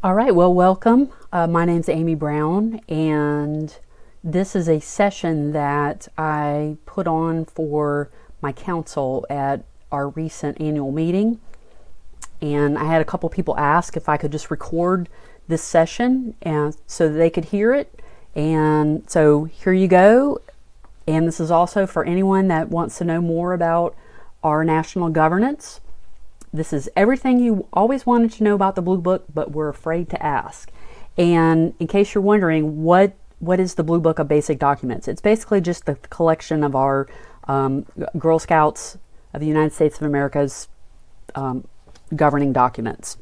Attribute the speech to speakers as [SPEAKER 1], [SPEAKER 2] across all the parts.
[SPEAKER 1] All right, well, welcome. My name's Amy Brown, and this is a session that I put on for my council at our recent annual meeting. And I had a couple people ask if I could just record this session and so that they could hear it. And so here you go. And this is also for anyone that wants to know more about our national governance. This is everything you always wanted to know about the Blue Book, but were afraid to ask. And in case you're wondering, what is the Blue Book of Basic Documents? It's basically just the collection of our Girl Scouts of the United States of America's governing documents.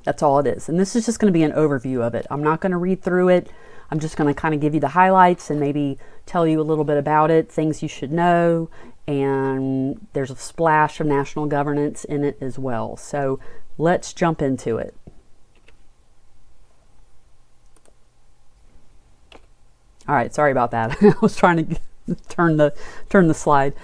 [SPEAKER 1] That's all it is. And this is just going to be an overview of it. I'm not going to read through it. I'm just going to kind of give you the highlights and maybe tell you a little bit about it, things you should know, and there's a splash of national governance in it as well. So let's jump into it. All right, sorry about that. I was trying to turn the slide.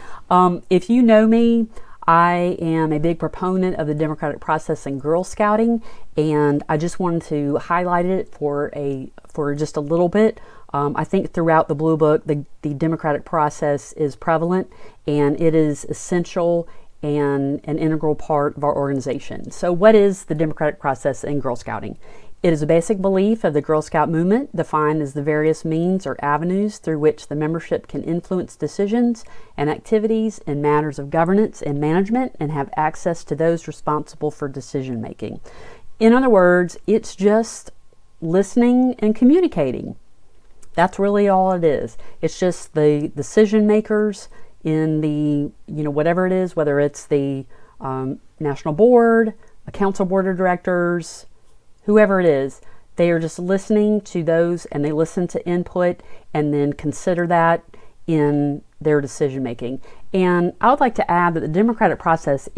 [SPEAKER 1] If you know me, I am a big proponent of the democratic process in Girl Scouting, and I just wanted to highlight it for just a little bit. I think throughout the Blue Book, the democratic process is prevalent, and it is essential and an integral part of our organization. So what is the democratic process in Girl Scouting? It is a basic belief of the Girl Scout movement, defined as the various means or avenues through which the membership can influence decisions and activities in matters of governance and management and have access to those responsible for decision making. In other words, it's just listening and communicating. That's really all it is. It's just the decision makers in the, whatever it is, whether it's the national board, a council board of directors, whoever it is, they are just listening to those, and they listen to input and then consider that in their decision making. And I would like to add that the democratic process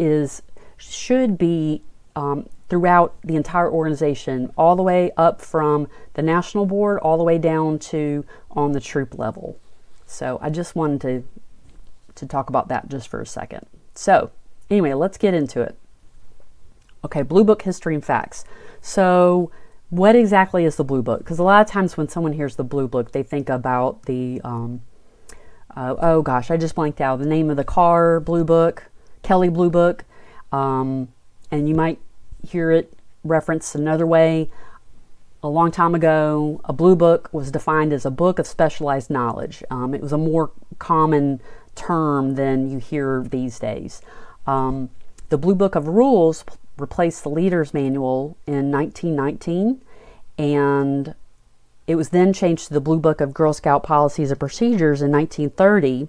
[SPEAKER 1] should be throughout the entire organization, all the way up from the national board, all the way down to on the troop level. So I just wanted to talk about that just for a second. So anyway, let's get into it. Okay, Blue Book history and facts. So what exactly is the Blue Book? Because a lot of times when someone hears the Blue Book, they think about the, oh gosh, I just blanked out the name of the car, Blue Book, Kelley Blue Book. And you might hear it referenced another way. A long time ago, a Blue Book was defined as a book of specialized knowledge. It was a more common term than you hear these days. The Blue Book of Rules replaced the Leader's Manual in 1919, and it was then changed to the Blue Book of Girl Scout Policies and Procedures in 1930.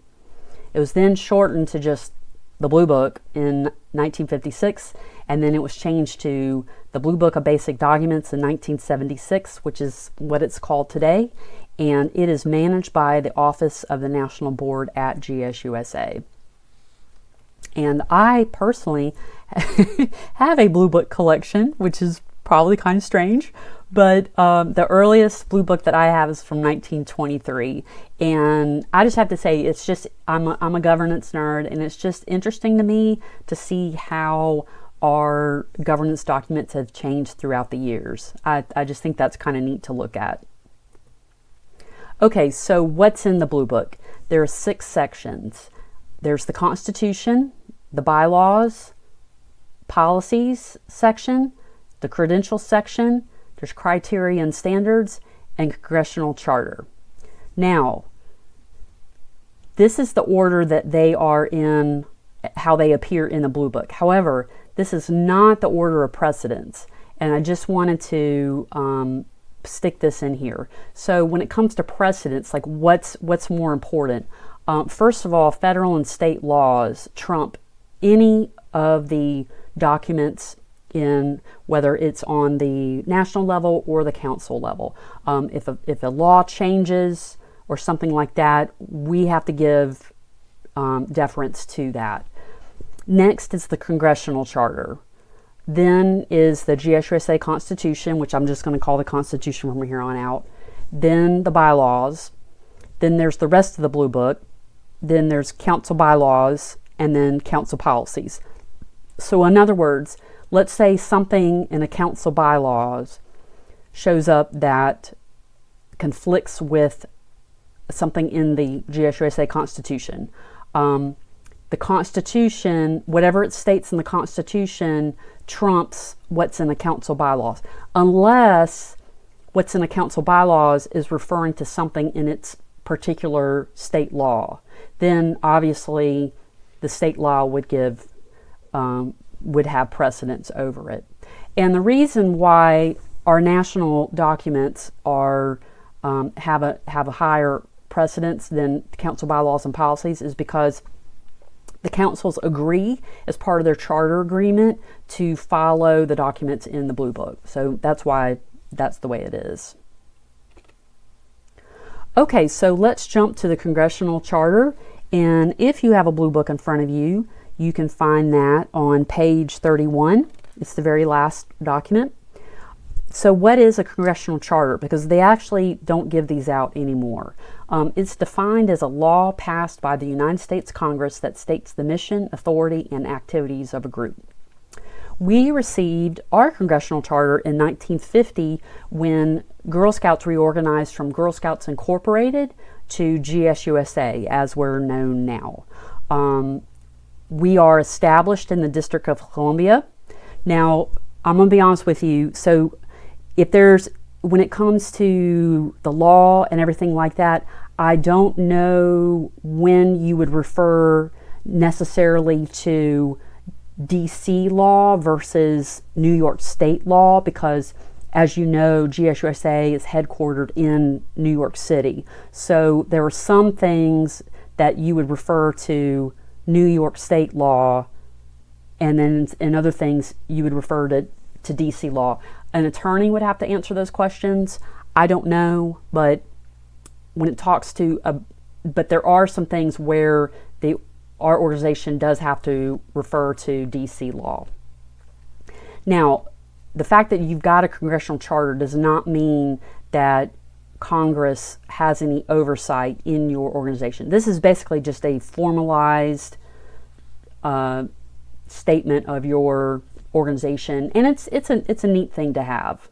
[SPEAKER 1] It was then shortened to just the Blue Book in 1956, and then it was changed to the Blue Book of Basic Documents in 1976, which is what it's called today, and it is managed by the Office of the National Board at GSUSA. And I personally have a Blue Book collection, which is probably kind of strange, but the earliest Blue Book that I have is from 1923. And I just have to say, it's just, I'm a governance nerd, and it's just interesting to me to see how our governance documents have changed throughout the years. I just think that's kind of neat to look at. Okay, so what's in the Blue Book? There are 6 sections. There's the Constitution, the bylaws, policies section, the credentials section, there's criteria and standards, and congressional charter. Now, this is the order that they are in, how they appear in the Blue Book. However, this is not the order of precedence, and I just wanted to stick this in here. So when it comes to precedence, like what's more important? First of all, federal and state laws trump any of the documents in whether it's on the national level or the council level. If a law changes or something like that, we have to give deference to that. Next is the congressional charter. Then is the GSUSA Constitution, which I'm just going to call the Constitution from here on out. Then the bylaws. Then there's the rest of the Blue Book. Then there's council bylaws, and then council policies. So in other words, let's say something in a council bylaws shows up that conflicts with something in the GSUSA Constitution. The Constitution, whatever it states in the Constitution, trumps what's in the council bylaws, unless what's in the council bylaws is referring to something in its particular state law. Then obviously the state law would have precedence over it. And the reason why our national documents have a higher precedence than council bylaws and policies is because the councils agree as part of their charter agreement to follow the documents in the Blue Book. So that's why that's the way it is. Okay, so let's jump to the Congressional Charter. And if you have a Blue Book in front of you, you can find that on page 31. It's the very last document. So what is a Congressional Charter? Because they actually don't give these out anymore. It's defined as a law passed by the United States Congress that states the mission, authority, and activities of a group. We received our Congressional Charter in 1950 when Girl Scouts reorganized from Girl Scouts Incorporated to GSUSA, as we're known now. We are established in the District of Columbia. Now, I'm going to be honest with you. So when it comes to the law and everything like that, I don't know when you would refer necessarily to DC law versus New York State law, because as you know, GSUSA is headquartered in New York City. So there are some things that you would refer to New York State law, and then in other things you would refer to DC law. An attorney would have to answer those questions. I don't know, but when it talks to, but there are some things where our organization does have to refer to DC law. Now, the fact that you've got a Congressional Charter does not mean that Congress has any oversight in your organization. This is basically just a formalized statement of your organization, and it's a neat thing to have.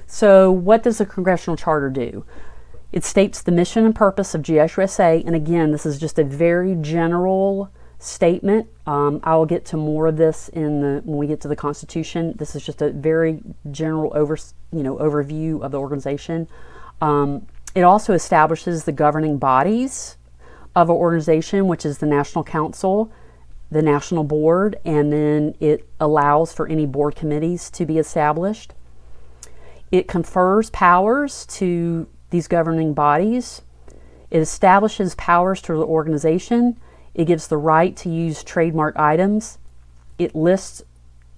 [SPEAKER 1] So what does a Congressional Charter do? It states the mission and purpose of GSUSA, and again, this is just a very general statement. I will get to more of this when we get to the Constitution. This is just a very general overview of the organization. It also establishes the governing bodies of an organization, which is the National Council, the National Board, and then it allows for any board committees to be established. It confers powers to these governing bodies. It establishes powers to the organization. It gives the right to use trademark items. It lists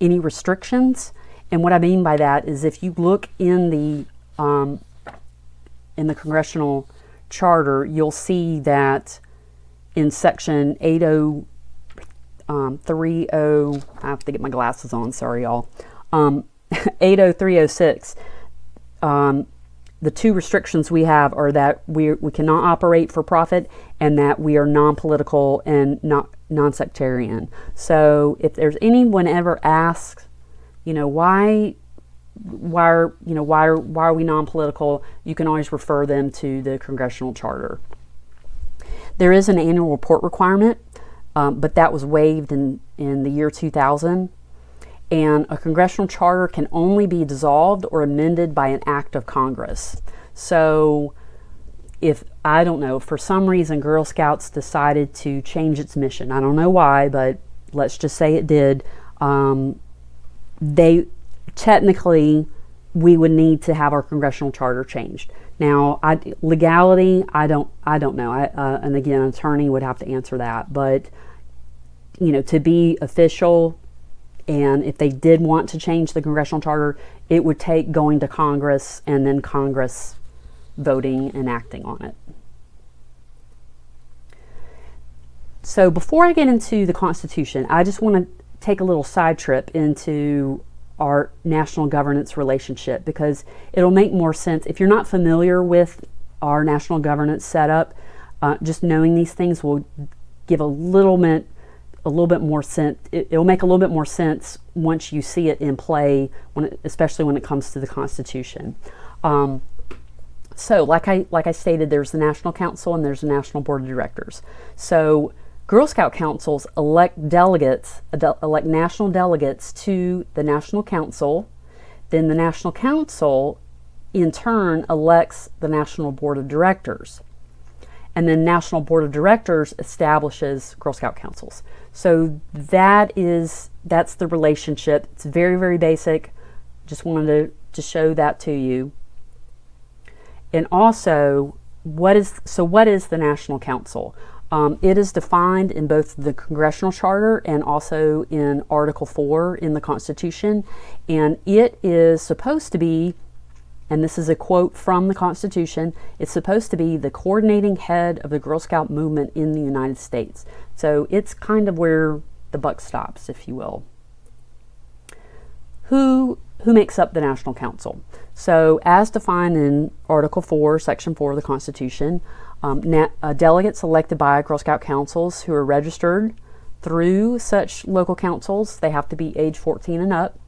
[SPEAKER 1] any restrictions. And what I mean by that is if you look in the Congressional Charter, you'll see that in section 8030, I have to get my glasses on, sorry y'all, 80306, the two restrictions we have are that we cannot operate for profit and that we are non-political and not non-sectarian. So if there's anyone ever asks, why are we non-political, you can always refer them to the Congressional Charter. There is an annual report requirement, but that was waived in the year 2000. And a Congressional Charter can only be dissolved or amended by an act of Congress. So if, I don't know, for some reason Girl Scouts decided to change its mission, I don't know why, but let's just say it did, we would need to have our Congressional Charter changed. Now, legality, I don't know. And again, an attorney would have to answer that. But, to be official, and if they did want to change the Congressional Charter, it would take going to Congress and then Congress voting and acting on it. So before I get into the Constitution, I just want to take a little side trip into our national governance relationship, because it'll make more sense. If you're not familiar with our national governance setup, just knowing these things will give a little a little bit more sense. It'll make a little bit more sense once you see it in play, especially when it comes to the Constitution. So, like I stated, there's the National Council and there's the National Board of Directors. So, Girl Scout councils elect national delegates to the National Council. Then the National Council, in turn, elects the National Board of Directors. And then National Board of Directors establishes Girl Scout councils. So that's the relationship. It's very, very basic. Just wanted to show that to you. And also, what is the National Council? It is defined in both the Congressional Charter and also in Article 4 in the Constitution. And it is supposed to be, and this is a quote from the Constitution, it's supposed to be the coordinating head of the Girl Scout movement in the United States. So it's kind of where the buck stops, if you will. Who makes up the National Council? So as defined in Article 4, Section 4 of the Constitution, delegates elected by Girl Scout councils who are registered through such local councils, they have to be age 14 and up.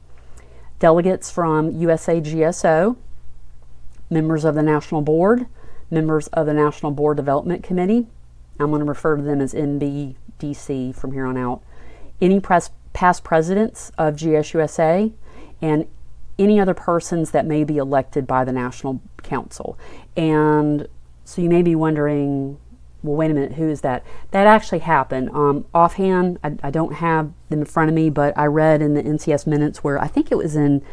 [SPEAKER 1] Delegates from USAGSO, members of the National Board, members of the National Board Development Committee. I'm going to refer to them as NBDC from here on out. Any past presidents of GSUSA, and any other persons that may be elected by the National Council. And so you may be wondering, well, wait a minute, who is that? That actually happened. Offhand, I don't have them in front of me, but I read in the NCS minutes where I think it was in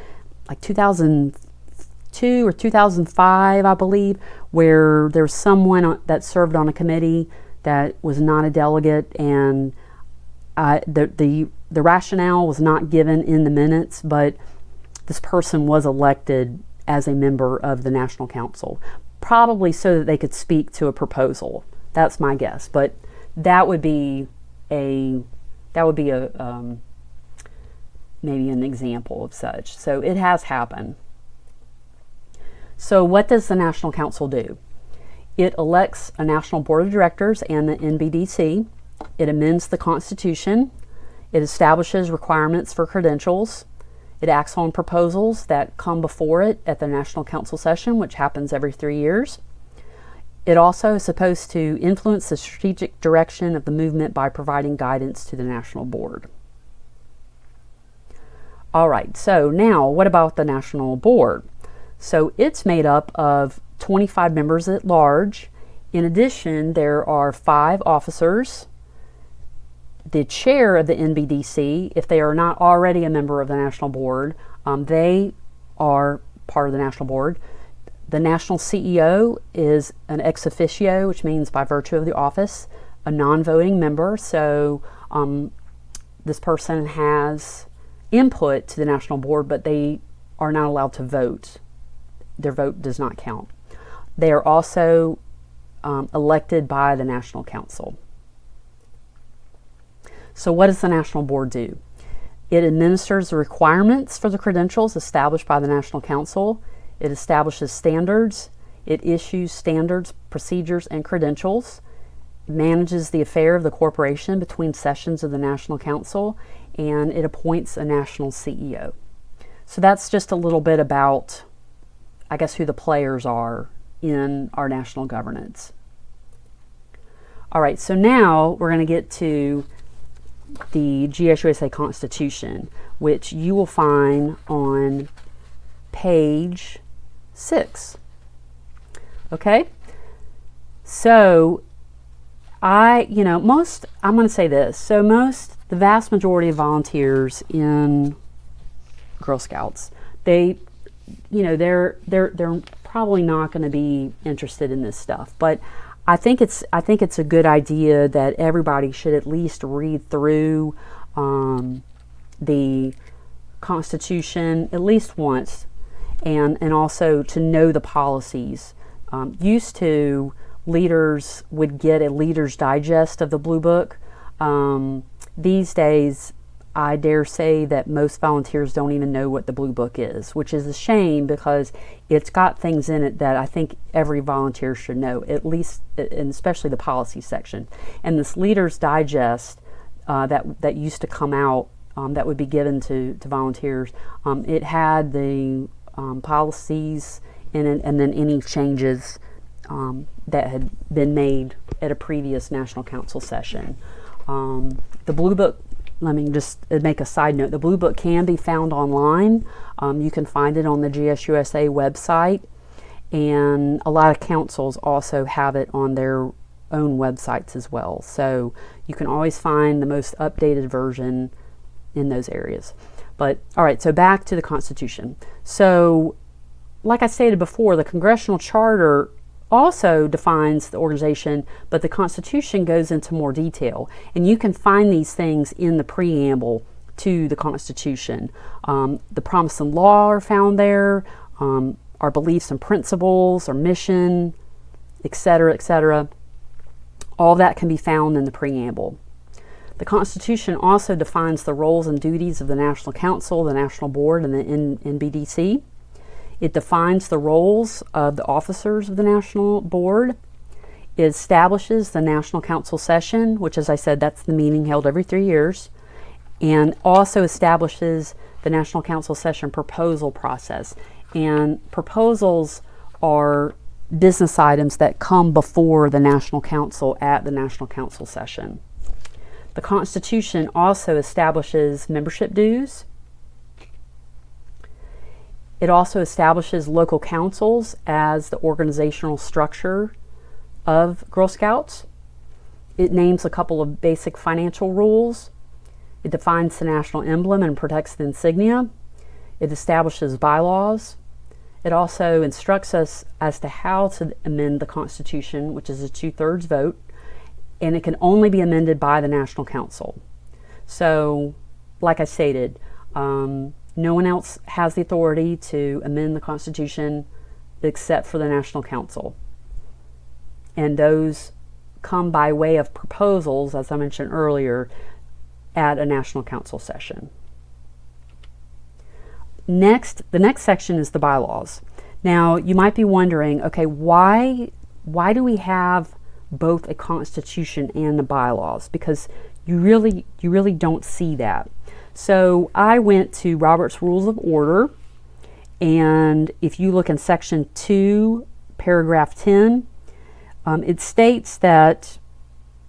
[SPEAKER 1] like 2002 or 2005, I believe, where there was someone that served on a committee that was not a delegate, and the rationale was not given in the minutes, but this person was elected as a member of the National Council, probably so that they could speak to a proposal. That's my guess, but that would be maybe an example of such. So it has happened. So what does the National Council do? It elects a National Board of Directors and the NBDC. It amends the Constitution. It establishes requirements for credentials. It acts on proposals that come before it at the National Council session, which happens every 3 years. It also is supposed to influence the strategic direction of the movement by providing guidance to the National Board. All right, so now what about the National Board? So it's made up of 25 members at large. In addition, there are 5 officers. The chair of the NBDC, if they are not already a member of the National Board, they are part of the National Board. The National CEO is an ex officio, which means by virtue of the office, a non-voting member. So this person has input to the National Board, but they are not allowed to vote. Their vote does not count. They are also elected by the National Council. So what does the National Board do? It administers the requirements for the credentials established by the National Council. It establishes standards. It issues standards, procedures, and credentials. It manages the affair of the corporation between sessions of the National Council, and it appoints a national CEO. So that's just a little bit about, I guess, who the players are in our national governance. All right, so now we're going to get to the GSUSA Constitution, which you will find on page 6. Okay, so I'm going to say this. So the vast majority of volunteers in Girl Scouts, they're probably not going to be interested in this stuff, but I think it's a good idea that everybody should at least read through the Constitution at least once, and also to know the policies. Used to, leaders would get a Leader's Digest of the Blue Book. These days, I dare say that most volunteers don't even know what the Blue Book is, which is a shame because it's got things in it that I think every volunteer should know, at least, and especially the policy section. And this Leader's Digest that used to come out that would be given to volunteers. It had the policies in it, and then any changes that had been made at a previous National Council session. The Blue Book, let me just make a side note, the Blue Book can be found online. You can find it on the GSUSA website, and a lot of councils also have it on their own websites as well. So you can always find the most updated version in those areas. But all right, so back to the Constitution. So like I stated before, the Congressional Charter also defines the organization, but the Constitution goes into more detail. And you can find these things in the preamble to the Constitution. The promise and law are found there, our beliefs and principles, our mission, etc., etc. All that can be found in the preamble. The Constitution also defines the roles and duties of the National Council, the National Board, and the NBDC. It defines the roles of the officers of the National Board. It establishes the National Council session, which, as I said, that's the meeting held every 3 years, and also establishes the National Council session proposal process. And proposals are business items that come before the National Council at the National Council session. The Constitution also establishes membership dues. It also establishes local councils as the organizational structure of Girl Scouts. It names a couple of basic financial rules. It defines the national emblem and protects the insignia. It establishes bylaws. It also instructs us as to how to amend the Constitution, which is a 2/3 vote, and it can only be amended by the National Council. So, like I stated, no one else has the authority to amend the Constitution except for the National Council. And those come by way of proposals, as I mentioned earlier, at a National Council session. Next, the next section is the bylaws. Now, you might be wondering, okay, why do we have both a Constitution and the bylaws? Because you really don't see that. So I went to Robert's Rules of Order, and if you look in section 2, paragraph 10, it states that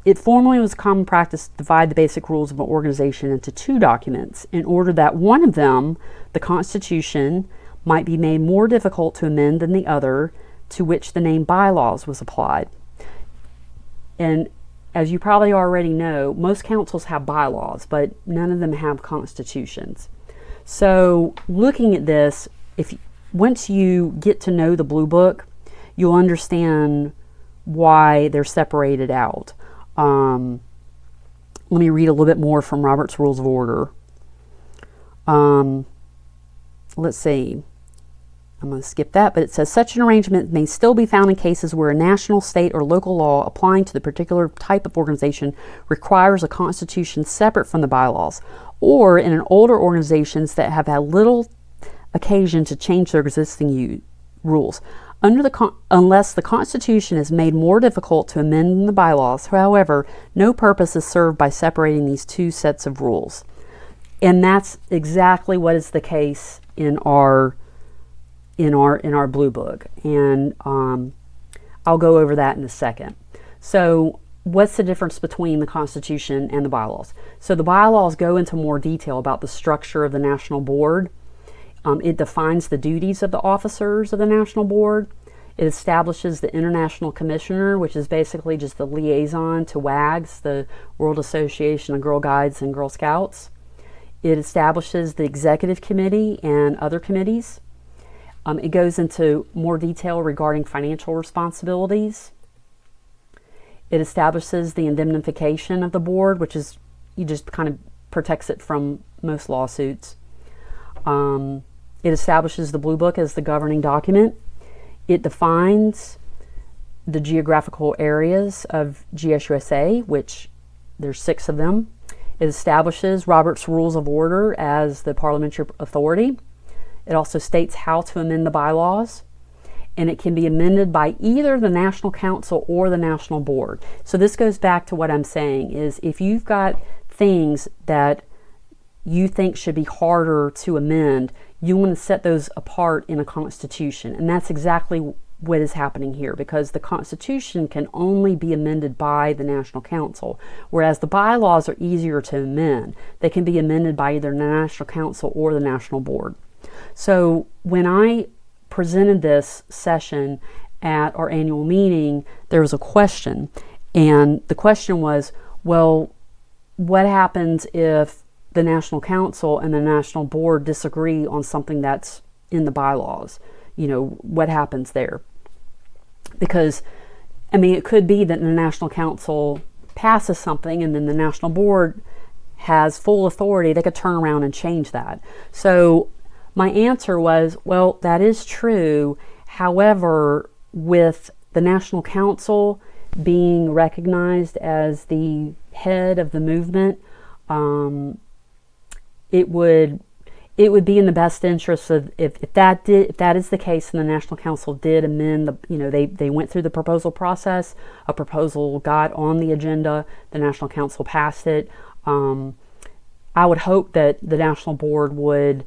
[SPEAKER 1] it formerly was common practice to divide the basic rules of an organization into 2 documents in order that one of them, the Constitution, might be made more difficult to amend than the other, to which the name bylaws was applied. And as you probably already know, most councils have bylaws, but none of them have constitutions. So looking at this, once you get to know the Blue Book, you'll understand why they're separated out. Let me read a little bit more from Robert's Rules of Order. Let's see. I'm going to skip that, but it says such an arrangement may still be found in cases where a national, state, or local law applying to the particular type of organization requires a constitution separate from the bylaws, or in older organizations that have had little occasion to change their existing rules. Unless the Constitution is made more difficult to amend than the bylaws, however, no purpose is served by separating these 2 sets of rules. And that's exactly what is the case in our Blue Book, and I'll go over that in a second. So what's the difference between the Constitution and the bylaws? So the bylaws go into more detail about the structure of the National Board. It defines the duties of the officers of the National Board. It establishes the International Commissioner, which is basically just the liaison to WAGs, the World Association of Girl Guides and Girl Scouts. It establishes the Executive Committee and other committees. It goes into more detail regarding financial responsibilities. It establishes the indemnification of the board, which is, you just kind of protects it from most lawsuits. It establishes the Blue Book as the governing document. It defines the geographical areas of GSUSA, which there's 6 of them. It establishes Robert's Rules of Order as the parliamentary authority. It also states how to amend the bylaws, and it can be amended by either the National Council or the National Board. So this goes back to what I'm saying is if you've got things that you think should be harder to amend, you want to set those apart in a constitution. And that's exactly what is happening here, because the Constitution can only be amended by the National Council, whereas the bylaws are easier to amend. They can be amended by either the National Council or the National Board. So when I presented this session at our annual meeting, there was a question, and the question was, well, what happens if the National Council and the National Board disagree on something that's in the bylaws? You know, what happens there? Because, I mean, it could be that the National Council passes something and then the National Board has full authority. They could turn around and change that. So my answer was, well, that is true. However, with the National Council being recognized as the head of the movement, it would be in the best interest of, if that is the case, and the National Council did amend they went through the proposal process, a proposal got on the agenda, the National Council passed it. I would hope that the National Board would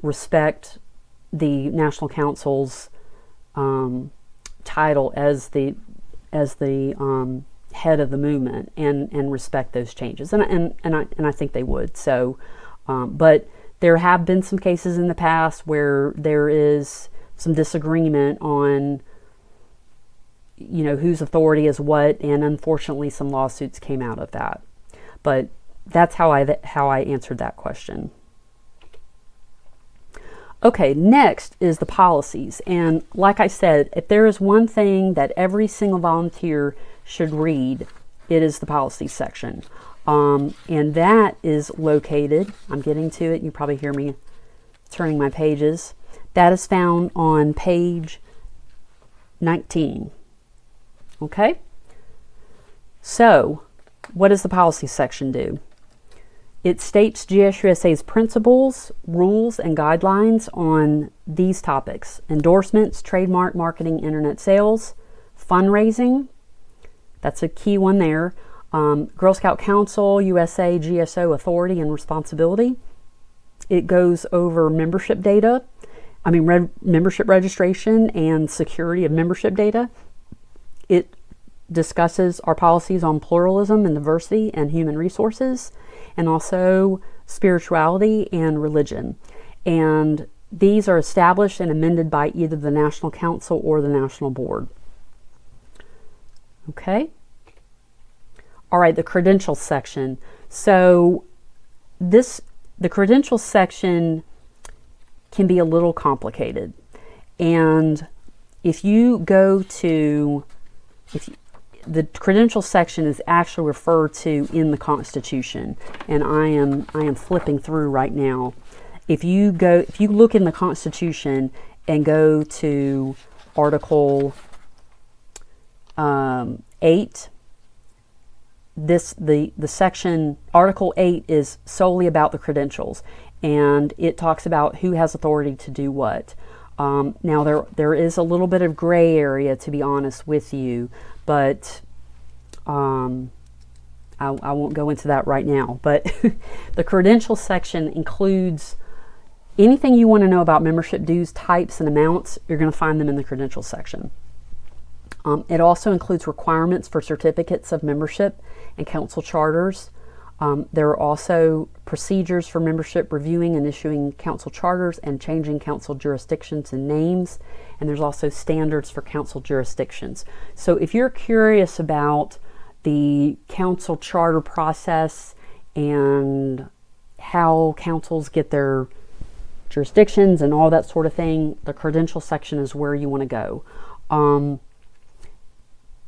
[SPEAKER 1] respect the National Council's title as the head of the movement, and respect those changes, and I think they would. So, but there have been some cases in the past where there is some disagreement on, whose authority is what, and unfortunately some lawsuits came out of that. But that's how I answered that question. Okay, next is the policies. And like I said, if there is one thing that every single volunteer should read, it is the policy section. And that is located, I'm getting to it, you probably hear me turning my pages. That is found on page 19. Okay? So, what does the policy section do? It states GSUSA's principles, rules, and guidelines on these topics: endorsements, trademark, marketing, internet sales, fundraising, that's a key one there, Girl Scout Council, USA, GSO authority and responsibility. It goes over membership data, membership registration and security of membership data. It discusses our policies on pluralism and diversity and human resources, and also spirituality and religion. And these are established and amended by either the National Council or the National Board. Okay. All right, the credentials section. So the credentials section can be a little complicated. And if you go to, the credentials section is actually referred to in the Constitution, and I am flipping through right now. If you look in the Constitution and go to Article 8, the section, Article 8 is solely about the credentials, and it talks about who has authority to do what. Now there is a little bit of gray area, to be honest with you, but I won't go into that right now. But the credentials section includes anything you want to know about membership dues, types, and amounts. You're going to find them in the credentials section. It also includes requirements for certificates of membership and council charters. There are also procedures for membership reviewing and issuing council charters and changing council jurisdictions and names. And there's also standards for council jurisdictions. So if you're curious about the council charter process and how councils get their jurisdictions and all that sort of thing, the credential section is where you want to go.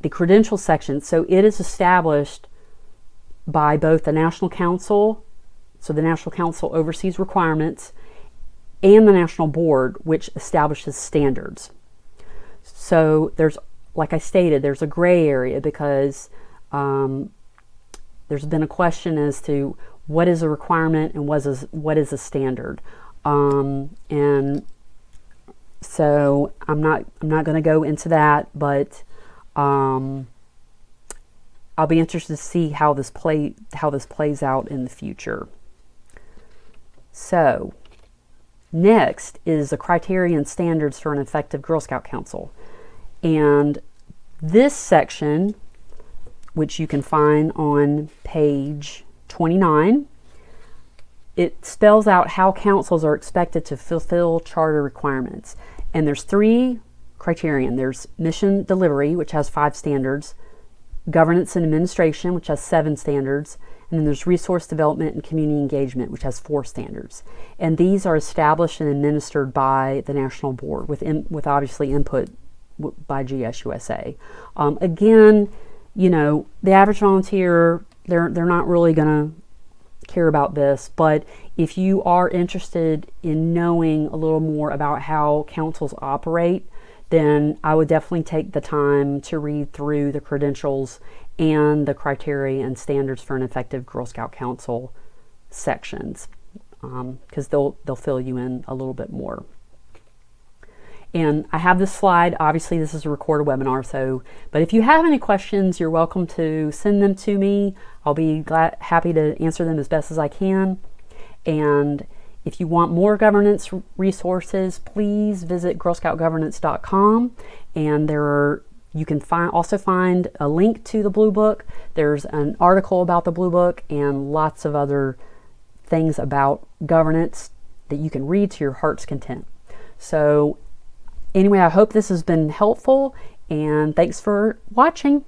[SPEAKER 1] The credential section, so it is established by both the National Council, so the National Council oversees requirements, and the National Board, which establishes standards. So there's, like I stated, there's a gray area because there's been a question as to what is a requirement and what is a standard. And so I'm not going to go into that, but I'll be interested to see how this plays out in the future. So next is the criteria and standards for an effective Girl Scout Council. And this section, which you can find on page 29, it spells out how councils are expected to fulfill charter requirements. And there's 3 criterion. There's mission delivery, which has 5 standards, governance and administration, which has 7 standards, and then there's resource development and community engagement, which has 4 standards. And these are established and administered by the National Board with obviously input by GSUSA. Again, you know, the average volunteer, they're not really going to care about this, but if you are interested in knowing a little more about how councils operate, then I would definitely take the time to read through the credentials and the criteria and standards for an effective Girl Scout Council sections, because they'll fill you in a little bit more. And I have this slide. Obviously, this is a recorded webinar, but if you have any questions, you're welcome to send them to me. I'll be happy to answer them as best as I can. And if you want more governance resources, please visit girlscoutgovernance.com, and you can also find a link to the Blue Book. There's an article about the Blue Book and lots of other things about governance that you can read to your heart's content. So anyway, I hope this has been helpful, and thanks for watching.